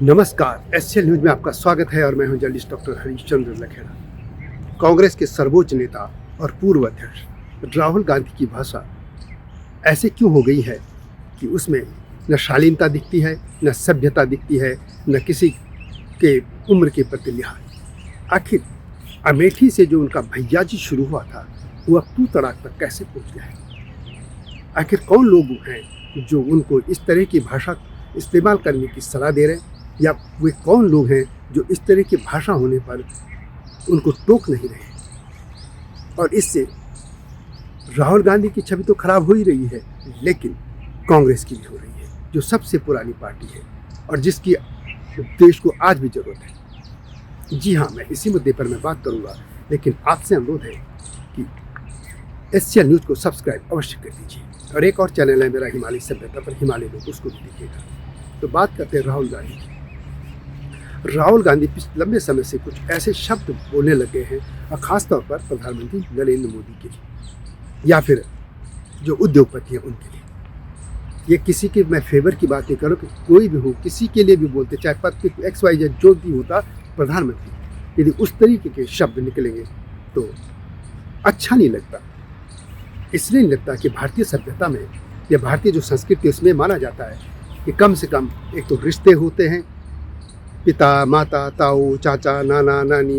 नमस्कार, SL news में आपका स्वागत है और मैं हूं जर्नलिस्ट डॉक्टर हरीशचंद्र लखेड़ा। कांग्रेस के सर्वोच्च नेता और पूर्व अध्यक्ष राहुल गांधी की भाषा ऐसे क्यों हो गई है कि उसमें न शालीनता दिखती है, न सभ्यता दिखती है, न किसी के उम्र के प्रति लिहाज। आखिर अमेठी से जो उनका भैयाजी शुरू हुआ था वो अब तू तड़ाक तक कैसे पहुंच गया है? आखिर कौन लोग हैं जो उनको इस तरह की भाषा इस्तेमाल करने की सलाह दे रहे हैं, या वे कौन लोग हैं जो इस तरह की भाषा होने पर उनको टोक नहीं रहे? और इससे राहुल गांधी की छवि तो खराब हो ही रही है, लेकिन कांग्रेस की भी हो रही है, जो सबसे पुरानी पार्टी है और जिसकी देश को आज भी जरूरत है। जी हाँ, मैं इसी मुद्दे पर मैं बात करूंगा, लेकिन आपसे अनुरोध है कि एसएल न्यूज को सब्सक्राइब अवश्य कर दीजिए। और एक और चैनल है मेरा हिमालय सभ्यता पर, हिमालय लोग, उसको भी देखिएगा। तो बात करते हैं राहुल गांधी की। राहुल गांधी पिछले लंबे समय से कुछ ऐसे शब्द बोलने लगे हैं, और खासतौर पर प्रधानमंत्री नरेंद्र मोदी के लिए या फिर जो उद्योगपति हैं उनके लिए। ये किसी के मैं फेवर की बात नहीं करूँ कि कोई भी हो, किसी के लिए भी बोलते, चाहे पद पे XYZ जो भी होता प्रधानमंत्री, यदि उस तरीके के शब्द निकलेंगे तो अच्छा नहीं लगता। इसलिए नहीं लगता कि भारतीय सभ्यता में या भारतीय जो संस्कृति उसमें माना जाता है कि कम से कम एक तो रिश्ते होते हैं, पिता माता ताऊ चाचा नाना नानी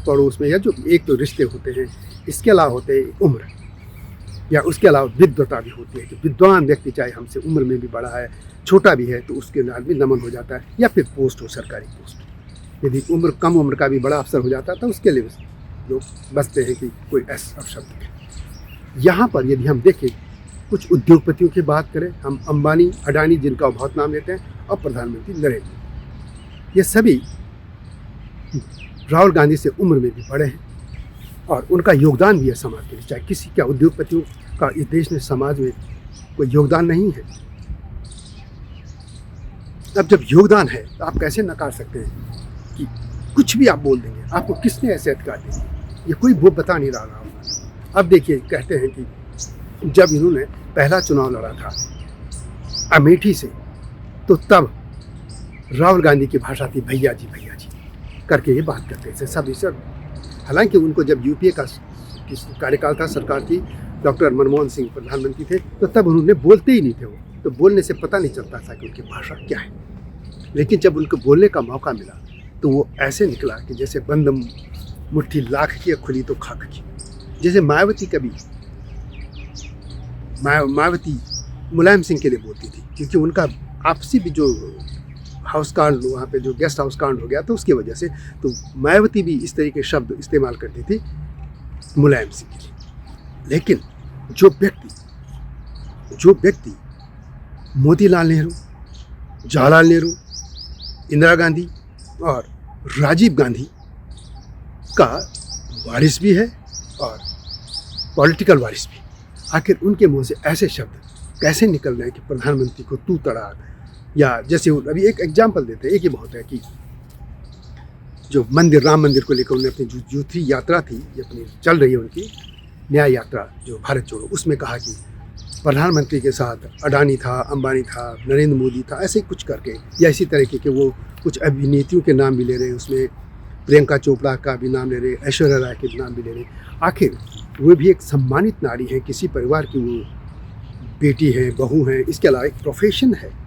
पड़ोस में, या जो एक तो रिश्ते होते हैं, इसके अलावा होते हैं उम्र, या उसके अलावा विद्वता भी होती है कि विद्वान व्यक्ति चाहे हमसे उम्र में भी बड़ा है, छोटा भी है, तो उसके नाम भी नमन हो जाता है, या फिर पोस्ट हो, सरकारी पोस्ट। यदि कम उम्र का भी बड़ा अफसर हो जाता है तो उसके लिए लोग बचते हैं कि कोई ऐसा शब्द है। यहाँ पर यदि हम देखें, कुछ उद्योगपतियों की बात करें, हम अंबानी अडानी जिनका बहुत नाम लेते हैं, और प्रधानमंत्री नरेंद्र मोदी, ये सभी राहुल गांधी से उम्र में भी बड़े हैं और उनका योगदान भी है समाज के लिए। चाहे किसी का उद्योगपतियों का इस देश में समाज में कोई योगदान नहीं है। अब जब योगदान है तो आप कैसे नकार सकते हैं कि कुछ भी आप बोल देंगे? आपको किसने ऐसे अधिकार दिए? ये कोई वो बता नहीं रहा। अब देखिए, कहते हैं कि जब इन्होंने पहला चुनाव लड़ा था अमेठी से, तो तब राहुल गांधी की भाषा थी भैया जी करके ये बात करते थे सब। हालांकि उनको जब यूपीए का कार्यकाल था, सरकार थी, डॉक्टर मनमोहन सिंह प्रधानमंत्री थे, तो तब उन्होंने बोलते ही नहीं थे। वो तो बोलने से पता नहीं चलता था कि उनकी भाषा क्या है। लेकिन जब उनको बोलने का मौका मिला तो वो ऐसे निकला कि जैसे बंद मुट्ठी लाख की, खुली तो खाक की। जैसे मायावती मुलायम सिंह के लिए बोलती थी, क्योंकि उनका आपसी भी जो हाउस कांड, वहाँ पे जो गेस्ट हाउस कांड हो गया था उसकी वजह से, तो मायावती भी इस तरीके के शब्द इस्तेमाल करती थी मुलायम सिंह के लिए। लेकिन जो व्यक्ति मोतीलाल नेहरू, जवाहरलाल नेहरू, इंदिरा गांधी और राजीव गांधी का वारिस भी है और पॉलिटिकल वारिस भी, आखिर उनके मुंह से ऐसे शब्द कैसे निकल रहे हैं कि प्रधानमंत्री को तू तड़ाक, या जैसे अभी एक एग्जाम्पल देते हैं, एक ही बहुत है कि जो राम मंदिर को लेकर उन्होंने अपनी जो थी यात्रा थी, अपनी चल रही है उनकी न्याय यात्रा जो भारत जोड़ो, उसमें कहा कि प्रधानमंत्री के साथ अडानी था, अंबानी था, नरेंद्र मोदी था, ऐसे कुछ करके, या इसी तरह के वो कुछ अभिनेत्रियों के नाम भी ले रहे हैं, उसमें प्रियंका चोपड़ा का भी नाम ले रहे, ऐश्वर्या राय के नाम भी ले रहे। आखिर वो भी एक सम्मानित नारी है, किसी परिवार की वो बेटी है, बहू है, इसके अलावा एक प्रोफेशन है।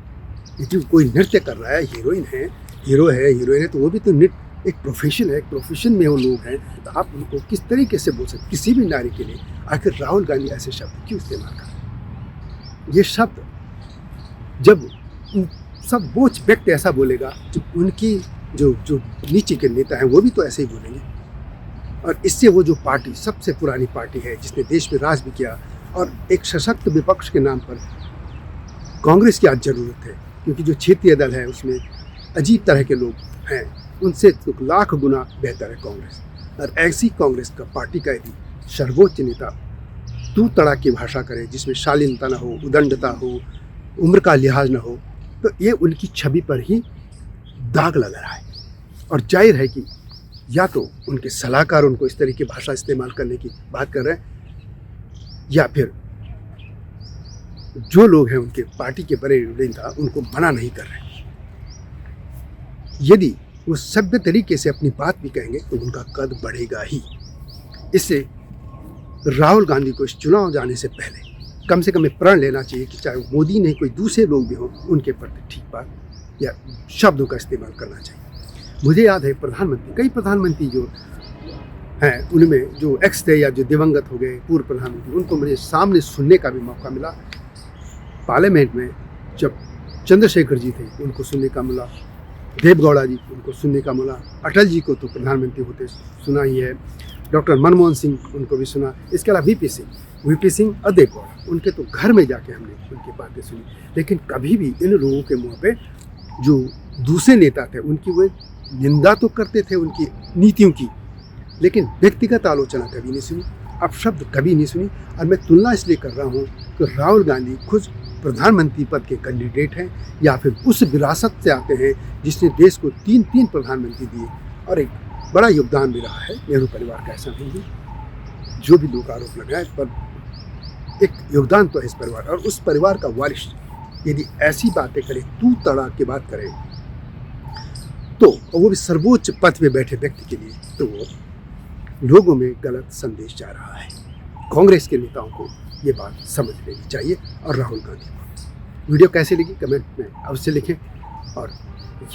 यदि कोई नृत्य कर रहा है, हीरो है, तो वो भी तो नृत्य एक प्रोफेशन है, एक प्रोफेशन में वो लोग हैं, तो आप उनको किस तरीके से बोल सकते किसी भी नारी के लिए? आखिर राहुल गांधी ऐसे शब्द क्यों इस्तेमाल कर रहे हैं? ये शब्द जब सब बोझ व्यक्ति ऐसा बोलेगा, जो उनकी जो नीचे के नेता हैं वो भी तो ऐसे ही बोलेंगे। और इससे वो जो पार्टी सबसे पुरानी पार्टी है, जिसने देश में राज भी किया, और एक सशक्त विपक्ष के नाम पर कांग्रेस की आज जरूरत है, क्योंकि जो क्षेत्रीय दल है उसमें अजीब तरह के लोग हैं, उनसे तो लाख गुना बेहतर है कांग्रेस। और ऐसी कांग्रेस का पार्टी का यदि सर्वोच्च नेता तू तड़ाक की भाषा करे, जिसमें शालीनता ना हो, उदंडता हो, उम्र का लिहाज ना हो, तो ये उनकी छवि पर ही दाग लग रहा है। और जाहिर है कि या तो उनके सलाहकार उनको इस तरह की भाषा इस्तेमाल करने की बात कर रहे हैं, या फिर जो लोग हैं उनके पार्टी के बड़े नेता उनको मना नहीं कर रहे। यदि वो सभ्य तरीके से अपनी बात भी कहेंगे तो उनका कद बढ़ेगा ही। इससे राहुल गांधी को इस चुनाव जाने से पहले कम से कम एक प्रण लेना चाहिए कि चाहे मोदी नहीं कोई दूसरे लोग भी हों, उनके प्रति ठीक बात या शब्दों का इस्तेमाल करना चाहिए। मुझे याद है कई प्रधानमंत्री जो हैं उनमें जो एक्स थे या जो दिवंगत हो गए पूर्व प्रधानमंत्री, उनको मुझे सामने सुनने का भी मौका मिला। पार्लियामेंट में जब चंद्रशेखर जी थे उनको सुनने का मिला, देवगौड़ा जी उनको सुनने का मिला, अटल जी को तो प्रधानमंत्री होते सुना ही है, डॉक्टर मनमोहन सिंह उनको भी सुना, इसके अलावा वीपी सिंह और देवगौड़ा, उनके तो घर में जाके हमने उनकी बातें सुनी। लेकिन कभी भी इन लोगों के मुँह पे जो दूसरे नेता थे उनकी वो निंदा तो करते थे उनकी नीतियों की, लेकिन व्यक्तिगत आलोचना कभी नहीं सुनी, अपशब्द कभी नहीं सुनी। और मैं तुलना इसलिए कर रहा हूँ कि राहुल गांधी खुद प्रधानमंत्री पद के कैंडिडेट हैं या फिर उस विरासत से आते हैं जिसने देश को तीन प्रधानमंत्री दिए और एक बड़ा योगदान भी रहा है। नेहरू परिवार का ऐसा नहीं है, जो भी लोग आरोप लगाए, पर एक योगदान तो है इस परिवार। और उस परिवार का वरिष्ठ यदि ऐसी बातें करे, तू तड़ाक की बात करे, तो वो भी सर्वोच्च पद पे बैठे व्यक्ति के लिए, तो वो लोगों में गलत संदेश जा रहा है। कांग्रेस के नेताओं को ये बात समझ लेनी चाहिए और राहुल गांधी को। वीडियो कैसे लगी कमेंट में अवश्य लिखें, और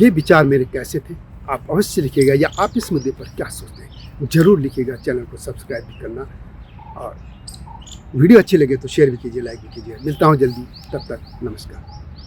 ये विचार मेरे कैसे थे आप अवश्य लिखिएगा, या आप इस मुद्दे पर क्या सोचते हैं जरूर लिखिएगा। चैनल को सब्सक्राइब भी करना, और वीडियो अच्छी लगे तो शेयर भी कीजिए, लाइक भी कीजिए। मिलता हूँ जल्दी, तब तक नमस्कार।